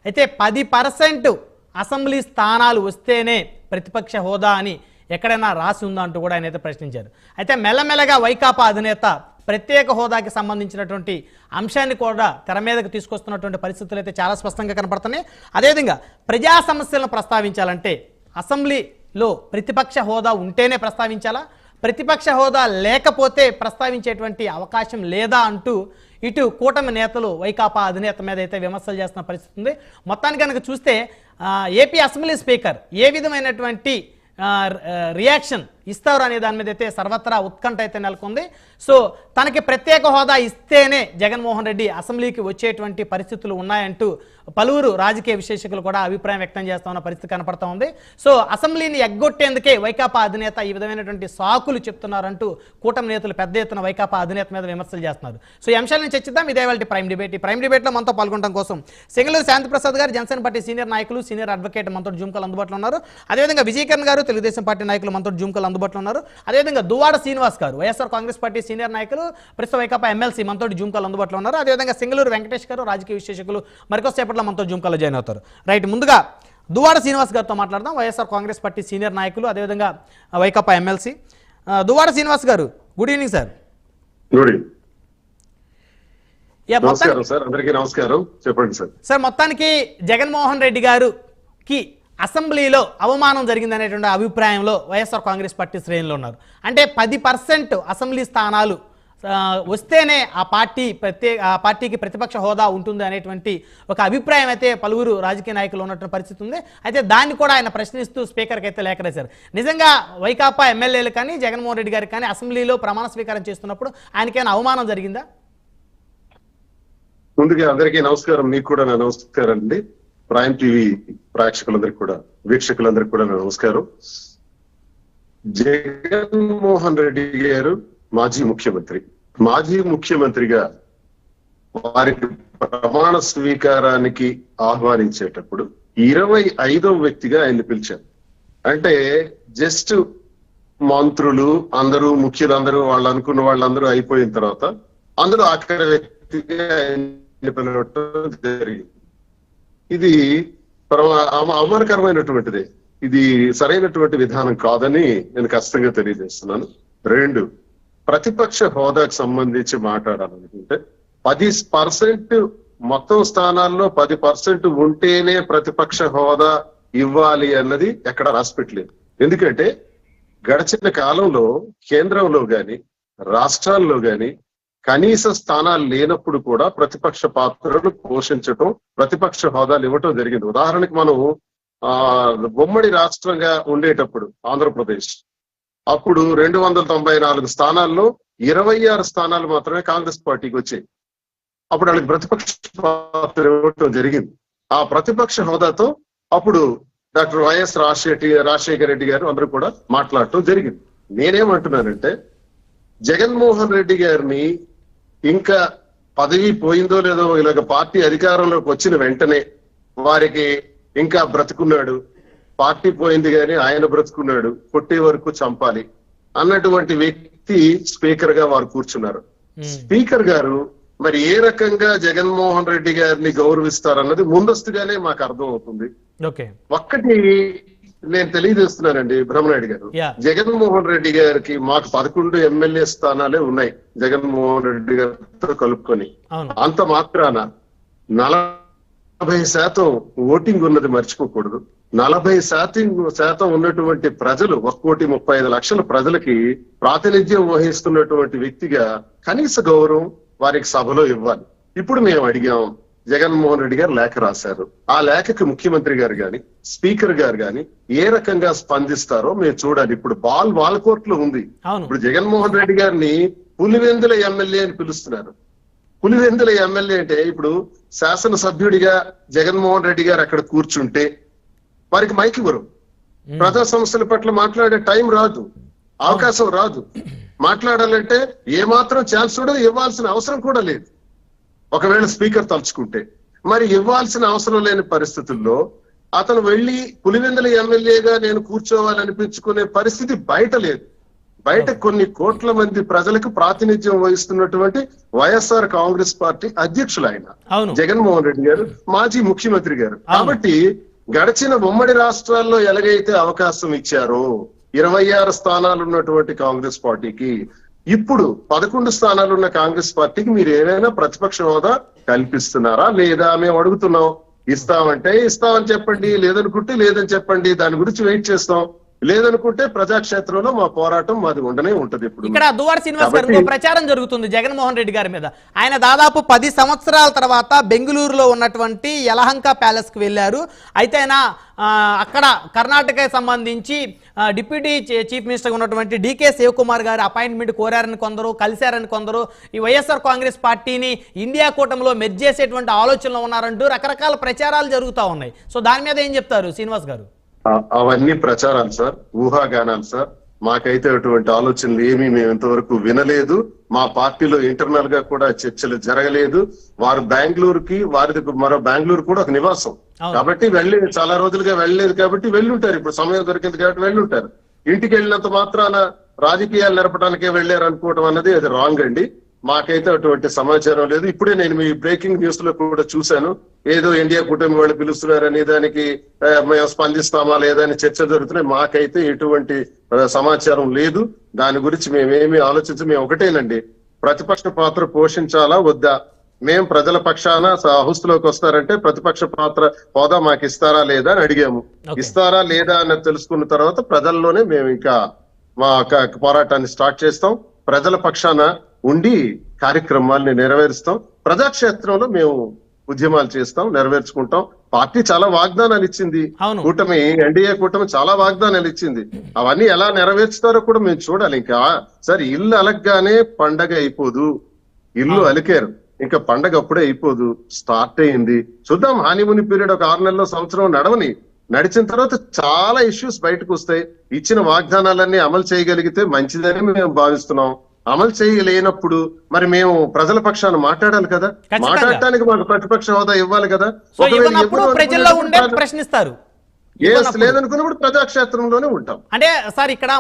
అయితే 10% అసెంబ్లీ స్థానాలు వస్తేనే ప్రతిపక్ష హోదా అని ఎక్కడైనా రాసి ఉందా అంటూ కూడా ఆయన అయితే ప్రశ్నించారు. అయితే మెల్లమెల్లగా వైకాపా అధినేత ప్రత్యేక హోదాకి సంబంధించినటువంటి అంశాన్ని కూడా తెర మీదకి తీసుకొస్తున్నటువంటి పరిస్థితులు అయితే చాలా స్పష్టంగా కనపడుతున్నాయి. అదేవిధంగా ప్రజా సమస్యలను ప్రస్తావించాలంటే అసెంబ్లీలో ప్రతిపక్ష హోదా ఉంటేనే ప్రస్తావించాలా, ప్రతిపక్ష హోదా లేకపోతే ప్రస్తావించేటువంటి అవకాశం లేదా అంటూ ఇటు కూటమి నేతలు వైకాపా అధినేత మీద అయితే విమర్శలు చేస్తున్న పరిస్థితి ఉంది. మొత్తానికి కనుక చూస్తే ఏపీ అసెంబ్లీ స్పీకర్ ఏ విధమైనటువంటి రియాక్షన్ ఇస్తారు అనే దాని మీద అయితే సర్వత్రా ఉత్కంఠ అయితే నెలకొంది. సో తనకి ప్రత్యేక హోదా ఇస్తేనే జగన్మోహన్ రెడ్డి అసెంబ్లీకి వచ్చేటువంటి పరిస్థితులు ఉన్నాయంటూ పలువురు రాజకీయ విశ్లేషకులు కూడా అభిప్రాయం వ్యక్తం చేస్తా ఉన్న పరిస్థితి కనపడతా ఉంది. సో అసెంబ్లీని ఎగ్గొట్టేందుకే వైకాపా అధినేత ఈ విధమైనటువంటి సాకులు చెప్తున్నారంటూ కూటమి నేతలు పెద్ద ఎత్తున వైకాపా అధినేత మీద విమర్శలు చేస్తున్నారు. సో ఈ అంశాలను చర్చిద్దాం. ఇదే వాళ్ళ ప్రైమ్ డిబేట్. ఈ ప్రైమ్ డిబేట్లో మనతో పాల్గొనడం కోసం సింగళూరు శాంతిప్రసాద్ గారు, జనసేన పార్టీ సీనియర్ నాయకులు, సీనియర్ అడ్వకేట్ మనతో జూమ్ కాల్ అందుబాటులో ఉన్నారు. అదేవిధంగా విజయకరణ్ గారు, తెలుగుదేశం పార్టీ నాయకులు మనతో జూమ్ కాల్ అందుబాటులో ఉన్నారు. అదేవిధంగా దువ్వాడ శ్రీనివాస్ గారు, వైఎస్ఆర్ కాంగ్రెస్ పార్టీ సీనియర్ నాయకులు, ప్రస్తుత వైకాపా ఎమ్మెల్సీ మనతో జూమ్ కాల్ అందుబాటులో ఉన్నారు. అదేవిధంగా సింగళూరు వెంకటేష్ గారు, రాజకీయ విశ్లేషకులు మరికొద్దిసేపట్లో మనతో జూమ్ కాల్లో జాయిన్ అవుతారు. రైట్, ముందుగా దువ్వాడ శ్రీనివాస్ గారితో మాట్లాడదాం. వైఎస్ఆర్ కాంగ్రెస్ పార్టీ సీనియర్ నాయకులు, అదేవిధంగా వైకాపా ఎమ్మెల్సీ. దువ్వాడ శ్రీనివాస్ గారు, గుడ్ ఈవినింగ్ సార్. నమస్కారం. చెప్పండి సార్. సార్, మొత్తానికి జగన్మోహన్ రెడ్డి గారుకి అసెంబ్లీలో అవమానం జరిగిందనేటువంటి అభిప్రాయంలో వైఎస్ఆర్ కాంగ్రెస్ పార్టీ శ్రేణులు ఉన్నారు. అంటే 10% అసెంబ్లీ స్థానాలు వస్తేనే ఆ పార్టీకి ప్రతిపక్ష హోదా ఉంటుంది అనేటువంటి ఒక అభిప్రాయం అయితే పలువురు రాజకీయ నాయకులు ఉన్నటువంటి పరిస్థితి ఉంది. అయితే దాన్ని కూడా ఆయన ప్రశ్నిస్తూ స్పీకర్కి అయితే లేఖ రాశారు. నిజంగా వైకాపా ఎమ్మెల్యేలు కానీ జగన్మోహన్ రెడ్డి గారికి కానీ అసెంబ్లీలో ప్రమాణ స్వీకారం చేస్తున్నప్పుడు ఆయనకైనా అవమానం జరిగిందా? ముందుగా అందరికీ నమస్కారం. మీకు కూడా నా నమస్కారం అండి. ప్రైమ్ టీవీ ప్రేక్షకులందరికీ కూడా, వీక్షకులందరికీ కూడా నా నమస్కారం. జగన్మోహన్ రెడ్డి గారు మాజీ ముఖ్యమంత్రిగా వారికి ప్రమాణ స్వీకారానికి ఆహ్వానించేటప్పుడు 25వ వ్యక్తిగా ఆయన్ని పిలిచారు. అంటే జస్ట్ మంత్రులు అందరూ, ముఖ్యులందరూ, వాళ్ళు అనుకున్న వాళ్ళందరూ అయిపోయిన తర్వాత అందరూ ఆఖరి వ్యక్తిగా ఆయన్ని పిలవటం జరిగింది. ఇది అవమానకరమైనటువంటిదే. ఇది సరైనటువంటి విధానం కాదని నేను ఖచ్చితంగా తెలియజేస్తున్నాను. 2, ప్రతిపక్ష హోదాకు సంబంధించి మాట్లాడాలనుకుంటే 10% మొత్తం స్థానాల్లో 10% ఉంటేనే ప్రతిపక్ష హోదా ఇవ్వాలి అన్నది ఎక్కడ రాసిపెట్టలేదు. ఎందుకంటే గడిచిన కాలంలో కేంద్రంలో గాని రాష్ట్రాల్లో గాని కనీస స్థానాలు లేనప్పుడు కూడా ప్రతిపక్ష పాత్రను పోషించటం, ప్రతిపక్ష హోదాలు ఇవ్వటం జరిగింది. ఉదాహరణకి మనం ఉమ్మడి రాష్ట్రంగా ఉండేటప్పుడు ఆంధ్రప్రదేశ్ అప్పుడు 294 స్థానాల్లో 26 స్థానాలు మాత్రమే కాంగ్రెస్ పార్టీకి వచ్చాయి. అప్పుడు వాళ్ళకి ప్రతిపక్ష పాత్ర ఇవ్వటం జరిగింది. ఆ ప్రతిపక్ష హోదాతో అప్పుడు డాక్టర్ వైఎస్ రాజశేఖర రెడ్డి గారు అందరూ కూడా మాట్లాడటం జరిగింది. నేనేమంటున్నానంటే జగన్మోహన్ రెడ్డి గారిని ఇంకా పదవి పోయిందో లేదో, ఇలాగ పార్టీ అధికారంలోకి వచ్చిన వెంటనే వారికి ఇంకా బ్రతుకున్నాడు, పార్టీ పోయింది కానీ ఆయన బ్రతుకున్నాడు, కొట్టే వరకు చంపాలి అన్నటువంటి వ్యక్తి స్పీకర్ గా వారు కూర్చున్నారు. స్పీకర్ గారు మరి ఏ రకంగా జగన్మోహన్ రెడ్డి గారిని గౌరవిస్తారన్నది ముందస్తుగానే మాకు అర్థం అవుతుంది. ఒక్కటి నేను తెలియజేస్తున్నానండి బ్రహ్మనాయుడు గారు, జగన్మోహన్ రెడ్డి గారికి మాకు 11 ఎమ్మెల్యే స్థానాలే ఉన్నాయి జగన్మోహన్ రెడ్డి గారితో కలుపుకొని. అంత మాత్రాన 40% ఓటింగ్ ఉన్నది మర్చిపోకూడదు. 40% ఉన్నటువంటి ప్రజలు 1,35,00,000 ప్రజలకి ప్రాతినిధ్యం వహిస్తున్నటువంటి వ్యక్తిగా కనీస గౌరవం వారికి సభలో ఇవ్వాలి. ఇప్పుడు మేము అడిగాం, జగన్మోహన్ రెడ్డి గారు లేఖ రాశారు. ఆ లేఖకి ముఖ్యమంత్రి గారు గాని స్పీకర్ గారు గాని ఏ రకంగా స్పందిస్తారో మేము చూడాలి. ఇప్పుడు బాల్ వాళ్ళ కోర్టులో ఉంది. ఇప్పుడు జగన్మోహన్ రెడ్డి గారిని పులివెందుల ఎమ్మెల్యే అని పిలుస్తున్నారు. పులివెందుల ఎమ్మెల్యే అంటే ఇప్పుడు శాసనసభ్యుడిగా జగన్మోహన్ రెడ్డి గారు అక్కడ కూర్చుంటే వారికి మైకి ఇవ్వరు. ప్రజా సమస్యల పట్ల మాట్లాడే టైం రాదు, అవకాశం రాదు. మాట్లాడాలంటే ఏమాత్రం ఛాన్స్ కూడా ఇవ్వాల్సిన అవసరం కూడా లేదు. ఒకవేళ స్పీకర్ తలుచుకుంటే మరి ఇవ్వాల్సిన అవసరం లేని పరిస్థితుల్లో అతను వెళ్లి పులివెందుల ఎమ్మెల్యేగా నేను కూర్చోవాలనిపించుకునే పరిస్థితి బయట లేదు. బయట కొన్ని కోట్ల మంది ప్రజలకు ప్రాతినిధ్యం వహిస్తున్నటువంటి వైఎస్ఆర్ కాంగ్రెస్ పార్టీ అధ్యక్షులు ఆయన జగన్మోహన్ రెడ్డి గారు, మాజీ ముఖ్యమంత్రి గారు. కాబట్టి గడిచిన ఉమ్మడి రాష్ట్రాల్లో ఎలాగైతే అవకాశం ఇచ్చారో 26 స్థానాలు ఉన్నటువంటి కాంగ్రెస్ పార్టీకి, ఇప్పుడు 11 స్థానాలు ఉన్న కాంగ్రెస్ పార్టీకి మీరు ఏమైనా ప్రతిపక్ష హోదా కల్పిస్తున్నారా లేదా మేము అడుగుతున్నాం. ఇస్తామంటే ఇస్తామని చెప్పండి, లేదనుకుంటే లేదని చెప్పండి, దాని గురించి వెయిట్ చేస్తాం. లేదనుకుంటే ప్రజాక్షేత్రంలో మా పోరాటం మాది ఉండనే ఉంటది. ఇప్పుడు ఇక్కడ దువ్వాడ శ్రీనివాస్ గారు ప్రచారం జరుగుతుంది జగన్మోహన్ రెడ్డి గారి మీద. ఆయన దాదాపు 10 సంవత్సరాల తర్వాత బెంగళూరులో ఉన్నటువంటి యలహంక ప్యాలెస్ కి వెళ్లారు. అయితే ఆయన అక్కడ కర్ణాటకకి సంబంధించి డిప్యూటీ చీఫ్ మినిస్టర్ ఉన్నటువంటి డికే శివకుమార్ గారి అపాయింట్మెంట్ కోరారని కొందరు, కలిశారని కొందరు, ఈ వైఎస్ఆర్ కాంగ్రెస్ పార్టీని ఇండియా కూటమిలో మెర్జ్ చేసేటువంటి ఆలోచనలో ఉన్నారంటూ రకరకాల ప్రచారాలు జరుగుతూ ఉన్నాయి. సో దాని మీద ఏం చెప్తారు శ్రీనివాస్ గారు? అవన్నీ ప్రచారాలు సార్, ఊహాగానాలు సార్. మాకైతే అటువంటి ఆలోచనలు ఏమీ మేము ఇంతవరకు వినలేదు. మా పార్టీలో ఇంటర్నల్ గా కూడా చర్చలు జరగలేదు. వారు బెంగళూరుకి, వారిది మరో బెంగళూరు కూడా ఒక నివాసం కాబట్టి చాలా రోజులుగా వెళ్ళలేదు కాబట్టి వెళ్ళుంటారు. ఇప్పుడు సమయం దొరికింది కాబట్టి వెళ్ళుంటారు. ఇంటికి వెళ్ళినంత మాత్రాన రాజకీయాలు నడపడానికే వెళ్ళారు అనుకోవడం అన్నది అది రాంగ్ అండి. మాకైతే అటువంటి సమాచారం లేదు. ఇప్పుడే నేను మీ బ్రేకింగ్ న్యూస్ లో కూడా చూశాను, ఏదో ఇండియా కూటమి వాళ్ళు పిలుస్తున్నారని దానికి మేము స్పందిస్తామా లేదా అని చర్చ జరుగుతున్నాయి. మాకైతే ఎటువంటి సమాచారం లేదు. దాని గురించి మేమేమి మేము ఒకటేనండి, ప్రతిపక్ష పాత్ర పోషించాలా వద్దా. మేము ప్రజల పక్షాన హౌస్లోకి వస్తారంటే ప్రతిపక్ష పాత్ర హోదా మాకు ఇస్తారా లేదా అని అడిగాము. ఇస్తారా లేదా అన్నది తెలుసుకున్న తర్వాత ప్రజల్లోనే మేము ఇంకా మా పోరాటాన్ని స్టార్ట్ చేస్తాం. ప్రజల పక్షాన ఉండి కార్యక్రమాల్ని నెరవేరుస్తాం. ప్రజాక్షేత్రంలో మేము ఉద్యమాలు చేస్తాం, నెరవేర్చుకుంటాం. పార్టీ చాలా వాగ్దానాలు ఇచ్చింది, కూటమి ఎన్డీఏ కూటమి చాలా వాగ్దానాలు ఇచ్చింది. అవన్నీ ఎలా నెరవేర్చుతారో కూడా మేము చూడాలి. ఇంకా సరే, ఇల్లు అలగ్గానే పండగ అయిపోదు. ఇల్లు అలికారు, ఇంకా పండగ అప్పుడే అయిపోదు, స్టార్ట్ అయింది. చూద్దాం, హానీమూన్ పీరియడ్ ఒక 6 నెలల్లో సంవత్సరం నడిచిన తర్వాత చాలా ఇష్యూస్ బయటకు వస్తాయి. ఇచ్చిన వాగ్దానాలన్నీ అమలు చేయగలిగితే మంచిదని మేము భావిస్తున్నాం. అమలు చేయలేనప్పుడు మరి మేము ప్రజల పక్షాన మాట్లాడాలి కదా, మాట్లాడటానికి మాకు ప్రతిపక్ష హోదా ఇవ్వాలి కదా. ప్రశ్నిస్తారు లేదనుకున్నప్పుడు ప్రజాక్షేత్రంలోనే ఉంటాం. అంటే సార్, ఇక్కడ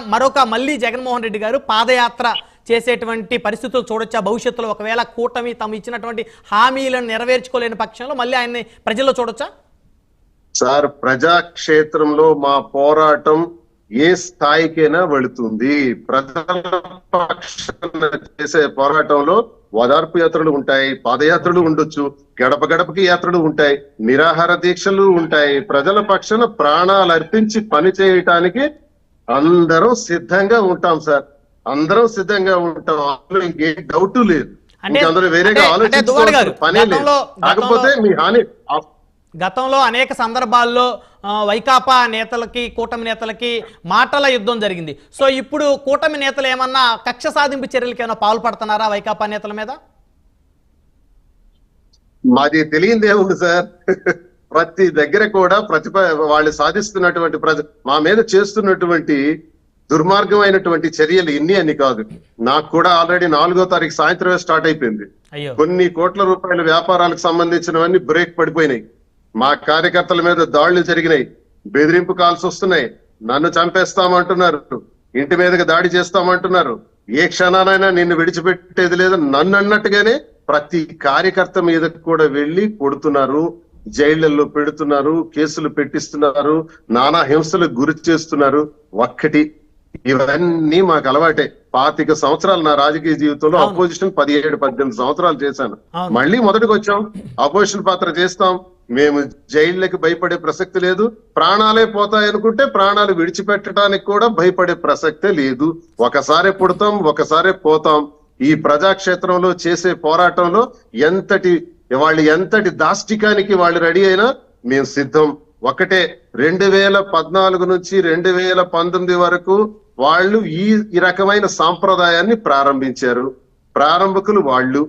మళ్ళీ జగన్మోహన్ రెడ్డి గారు పాదయాత్ర చేసేటువంటి పరిస్థితులు చూడొచ్చా భవిష్యత్తులో? ఒకవేళ కూటమి తమ ఇచ్చినటువంటి హామీలను నెరవేర్చుకోలేని పక్షంలో మళ్ళీ ఆయన్ని ప్రజల్లో చూడొచ్చా? సార్, ప్రజాక్షేత్రంలో మా పోరాటం ఏ స్థాయికైనా వెళుతుంది. ప్రజల పక్షాన చేసే పోరాటంలో ఓదార్పు యాత్రలు ఉంటాయి, పాదయాత్రలు ఉండొచ్చు, గడప గడపకి యాత్రలు ఉంటాయి, నిరాహార దీక్షలు ఉంటాయి. ప్రజల పక్షాన ప్రాణాలు అర్పించి పని చేయటానికి అందరం సిద్ధంగా ఉంటాం సార్, అందరం సిద్ధంగా ఉంటాం. అందులో ఇంకేం డౌట్ లేదు. అందులో వేరేగా ఆలోచించుకోవాల్సిన పనే లేదు. కాకపోతే మీ హాని గతంలో అనేక సందర్భాల్లో వైకాపా నేతలకి, కూటమి నేతలకి మాటల యుద్ధం జరిగింది. సో ఇప్పుడు కూటమి నేతలు ఏమన్నా కక్ష సాధింపు చర్యలకి ఏమైనా పాల్పడుతున్నారా వైకాపా నేతల మీద? మాది తెలియదేముంది సార్, ప్రతి దగ్గర కూడా వాళ్ళు సాధిస్తున్నటువంటి మా మీద చేస్తున్నటువంటి దుర్మార్గమైనటువంటి చర్యలు ఇన్ని అని కాదు. నాకు కూడా ఆల్రెడీ 4వ తారీఖు సాయంత్రమే స్టార్ట్ అయిపోయింది. కొన్ని కోట్ల రూపాయల వ్యాపారాలకు సంబంధించినవన్నీ బ్రేక్ పడిపోయినాయి. మా కార్యకర్తల మీద దాడులు జరిగినాయి, బెదిరింపు కాల్స్ వస్తున్నాయి, నన్ను చంపేస్తామంటున్నారు, ఇంటి మీదకి దాడి చేస్తామంటున్నారు, ఏ క్షణానైనా నిన్ను విడిచిపెట్టేది లేదు నన్ను అన్నట్టుగానే ప్రతి కార్యకర్త మీద కూడా వెళ్లి కొడుతున్నారు, జైళ్లలో పెడుతున్నారు, కేసులు పెట్టిస్తున్నారు, నానా హింసలకు గురి చేస్తున్నారు. ఇవన్నీ మాకు అలవాటే. 25 సంవత్సరాలు నా రాజకీయ జీవితంలో అపోజిషన్ 17-18 సంవత్సరాలు చేశాను. మళ్ళీ మొదటికి వచ్చాం, అపోజిషన్ పాత్ర చేస్తాం. మేము జైళ్ళకి భయపడే ప్రసక్తి లేదు. ప్రాణాలే పోతాయనుకుంటే ప్రాణాలు విడిచిపెట్టడానికి కూడా భయపడే ప్రసక్తే లేదు. ఒకసారి పుడతాం, ఒకసారి పోతాం. ఈ ప్రజాక్షేత్రంలో చేసే పోరాటంలో ఎంతటి దాష్టికానికి వాళ్ళు రెడీ అయినా మేము సిద్ధం. ఒకటే, 2014 నుంచి 2019 వరకు వాళ్ళు ఈ రకమైన సాంప్రదాయాన్ని ప్రారంభించారు. ప్రారంభకులు వాళ్ళు.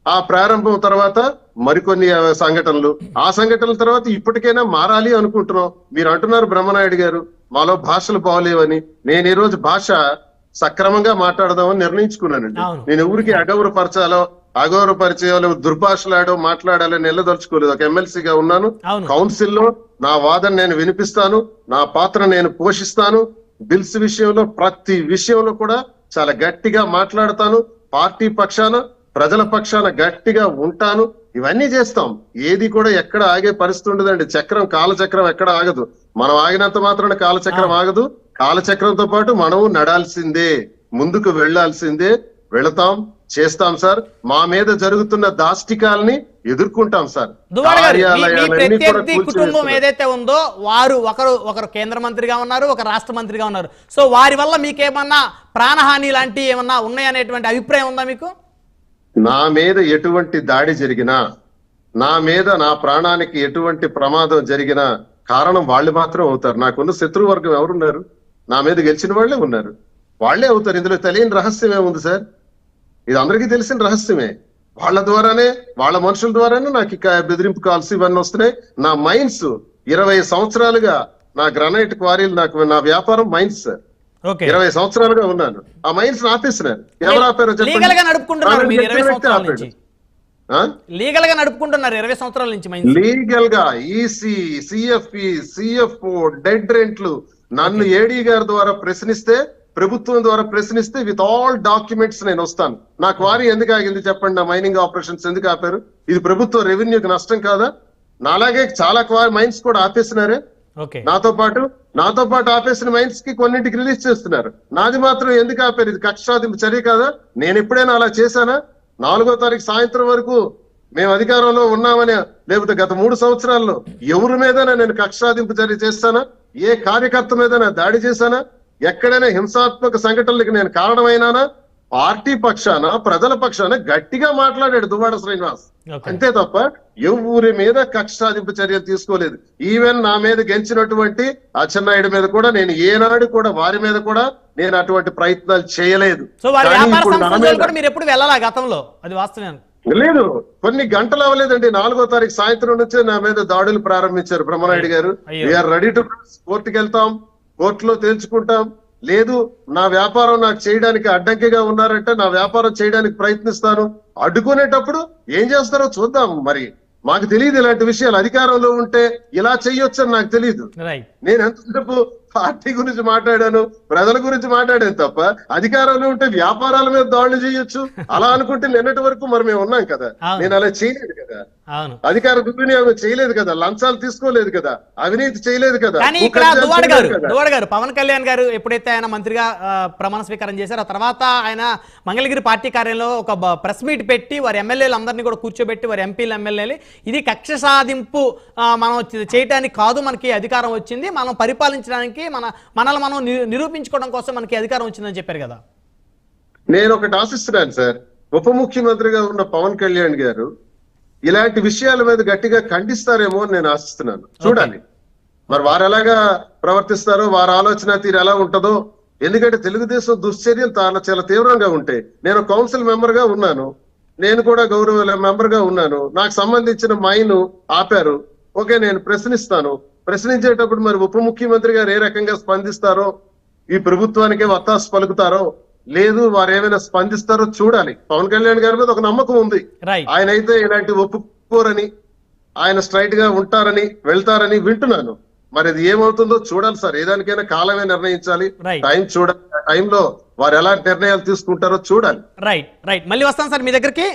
ఆ ప్రారంభం తర్వాత మరికొన్ని సంఘటనలు, ఆ సంఘటనల తర్వాత ఇప్పటికైనా మారాలి అనుకుంటున్నాం. మీరు అంటున్నారు బ్రహ్మనాయుడు గారు మాలో భాషలు బాగోలేవని. నేను ఈ రోజు భాష సక్రమంగా మాట్లాడదామని నిర్ణయించుకున్నానండి. నేను ఎవరికి అగౌరవపరిచేయాలో దుర్భాషలాడో మాట్లాడాలని నిలదలుచుకోలేదు. ఒక ఎమ్మెల్సీగా ఉన్నాను. కౌన్సిల్లో నా వాదన నేను వినిపిస్తాను, నా పాత్ర నేను పోషిస్తాను. బిల్స్ విషయంలో ప్రతి విషయంలో కూడా చాలా గట్టిగా మాట్లాడతాను, పార్టీ పక్షాన ప్రజల పక్షాన గట్టిగా ఉంటాను, ఇవన్నీ చేస్తాం. ఏది కూడా ఎక్కడ ఆగే పరిస్థితి ఉండదండి. కాలచక్రం ఎక్కడ ఆగదు. మనం ఆగినంత మాత్రాన కాలచక్రం ఆగదు. కాలచక్రంతో పాటు మనం నడాల్సిందే, ముందుకు వెళ్లాల్సిందే. వెళతాం, చేస్తాం సార్. మా మీద జరుగుతున్న దాష్టికాల్ని ఎదుర్కొంటాం సార్. దువ్వాడ గారు, మీ కార్యాలయాలన్నీ కూడా ప్రత్యర్థి కుటుంబం ఏదైతే ఉందో వారు ఒకరు కేంద్ర మంత్రిగా ఉన్నారు, ఒక రాష్ట్ర మంత్రిగా ఉన్నారు. సో వారి వల్ల మీకేమన్నా ప్రాణహాని లాంటివి ఏమన్నా ఉన్నాయనేటువంటి అభిప్రాయం ఉందా మీకు? నా మీద ఎటువంటి దాడి జరిగినా, నా మీద నా ప్రాణానికి ఎటువంటి ప్రమాదం జరిగినా కారణం వాళ్ళు మాత్రం అవుతారు. నాకున్న శత్రువర్గం ఎవరున్నారు? నా మీద గెలిచిన వాళ్ళే ఉన్నారు, వాళ్ళే అవుతారు. ఇందులో తెలియని రహస్యం ఏముంది సార్? ఇది అందరికీ తెలిసిన రహస్యమే. వాళ్ళ ద్వారానే, వాళ్ళ మనుషుల ద్వారానే నాకు ఇక బెదిరింపు కాల్స్ ఇవన్నీ వస్తున్నాయి. నా మైన్స్ 20 సంవత్సరాలుగా, నా గ్రానైట్ క్వారీలు, నా వ్యాపారం మైన్స్ సార్. 20 సంవత్సరాలుగా ఉన్నాను. ఆ మైన్స్ ఆపేసినారు. ఎవరు ఆపారో చెప్పండి. లీగల్ గా నడుపుకుంటున్నారు మీరు 20 సంవత్సరాల నుంచి. లీగల్ గా నడుపుకుంటున్నారు 20 సంవత్సరాల నుంచి మైన్స్. లీగల్ గా ఈసీ, సిఎఫ్ఈ, సిఎఫ్ఓ, డెడ్ రెంట్లు నన్ను ఏడీ గారి ద్వారా ప్రశ్నిస్తే, ప్రభుత్వం ద్వారా ప్రశ్నిస్తే విత్ ఆల్ డాక్యుమెంట్స్ నేను వస్తాను. నా క్వారీ ఎందుకు ఆగింది చెప్పండి? నా మైనింగ్ ఆపరేషన్స్ ఎందుకు ఆపారు? ఇది ప్రభుత్వ రెవెన్యూకి నష్టం కాదా? నాలాగే చాలా మైన్స్ కూడా ఆపేసినారే. నాతో పాటు ఆపేసిన మైన్స్ కి కొన్నింటికి రిలీజ్ చేస్తున్నారు. నాది మాత్రం ఎందుకు ఆపారు? ఇది కక్షాదింపు చర్య కాదా? నేను ఎప్పుడైనా అలా చేశానా? 4వ తారీఖు సాయంత్రం వరకు మేము అధికారంలో ఉన్నామని, లేకపోతే గత 3 సంవత్సరాల్లో ఎవరి మీద నేను కక్షాదింపు చర్య చేస్తానా? ఏ కార్యకర్త మీద దాడి చేశానా? ఎక్కడైనా హింసాత్మక సంఘటనలకు నేను కారణమైనానా? పార్టీ పక్షాన, ప్రజల పక్షాన గట్టిగా మాట్లాడాడు దువ్వాడ శ్రీనివాస్, అంతే తప్ప ఎవరి మీద కక్ష సాధింపు చర్యలు తీసుకోలేదు. ఈవెన్ నా మీద గెలిచినటువంటి అచ్చెన్నాయుడు మీద కూడా నేను ఏనాడు కూడా, వారి మీద కూడా నేను అటువంటి ప్రయత్నాలు చేయలేదు. లేదు, కొన్ని గంటలు అవ్వలేదండి. 4వ తారీఖు సాయంత్రం నుంచే నా మీద దాడులు ప్రారంభించారు బ్రహ్మనాయుడు గారు. వీఆర్ రెడీ టు కోర్టుకి వెళ్తాం, కోర్టులో తేల్చుకుంటాం. లేదు, నా వ్యాపారం నాకు చేయడానికి అడ్డంకిగా ఉన్నారంటే నా వ్యాపారం చేయడానికి ప్రయత్నిస్తాను. అడ్డుకునేటప్పుడు ఏం చేస్తారో చూద్దాం. మరి మాకు తెలియదు ఇలాంటి విషయాలు. అధికారంలో ఉంటే ఇలా చెయ్యొచ్చని నాకు తెలియదు. నేను ఎంతసేపు పార్టీ గురించి మాట్లాడాను, ప్రజల గురించి మాట్లాడాను తప్ప అధికారంలో ఉంటే వ్యాపారాల మీద దాడులు చేయొచ్చు అలా అనుకుంటే నిన్నటి వరకు మరి మేము ఉన్నాం కదా. నేను అలా చేయలేదు కదా, అధికార దుర్వినియోగం చేయలేదు కదా, లంచాలు తీసుకోలేదు కదా, అవినీతి చేయలేదు కదా. కానీ ఇక్కడ దువ్వాడ గారు పవన్ కళ్యాణ్ గారు ఎప్పుడైతే ఆయన మంత్రిగా ప్రమాణ స్వీకారం చేశారో ఆ తర్వాత ఆయన మంగళగిరి పార్టీ కార్యాలయంలో ఒక ప్రెస్ మీట్ పెట్టి వారి ఎమ్మెల్యేలు అందరినీ కూడా కూర్చోబెట్టి, వారి ఎంపీలు ఎమ్మెల్యేలు, ఇది కక్ష సాధింపు మనం చేయటానికి కాదు, మనకి అధికారం వచ్చింది, మనం పరిపాలించడానికి, మనల్ని మనం నిరూపించుకోవడం కోసం మనకి అధికారం వచ్చిందని చెప్పారు కదా. నేను ఒకటి ఆశిస్తున్నాను సార్, ఉప ముఖ్యమంత్రిగా ఉన్న పవన్ కళ్యాణ్ గారు ఇలాంటి విషయాల మీద గట్టిగా ఖండిస్తారేమో అని నేను ఆశిస్తున్నాను. చూడాలి మరి వారు ఎలాగా ప్రవర్తిస్తారో, వారి ఆలోచన తీరు ఎలా ఉంటుందో. ఎందుకంటే తెలుగుదేశం దుశ్చర్యలు చాలా తీవ్రంగా ఉంటాయి. నేను కౌన్సిల్ మెంబర్ గా ఉన్నాను, నేను కూడా గౌరవ మెంబర్ గా ఉన్నాను. నాకు సంబంధించిన మైను ఆపారు. ఓకే, నేను ప్రశ్నిస్తాను. ప్రశ్నించేటప్పుడు మరి ఉప ముఖ్యమంత్రి గారు ఏ రకంగా స్పందిస్తారో, ఈ ప్రభుత్వానికే వత్తాసు పలుకుతారో, లేదు వారు ఏమైనా స్పందిస్తారో చూడాలి. పవన్ కళ్యాణ్ గారి మీద ఒక నమ్మకం ఉంది. ఆయన అయితే ఇలాంటి ఒప్పుకోరని, ఆయన స్ట్రైట్ గా ఉంటారని, వెళ్తారని వింటున్నాను. మరి అది ఏమవుతుందో చూడాలి సార్. ఏదానికైనా కాలమే నిర్ణయించాలి, టైం చూడాలి. టైంలో వారు ఎలాంటి నిర్ణయాలు తీసుకుంటారో చూడాలి. రైట్, మళ్ళీ వస్తాను సార్ మీ దగ్గరికి.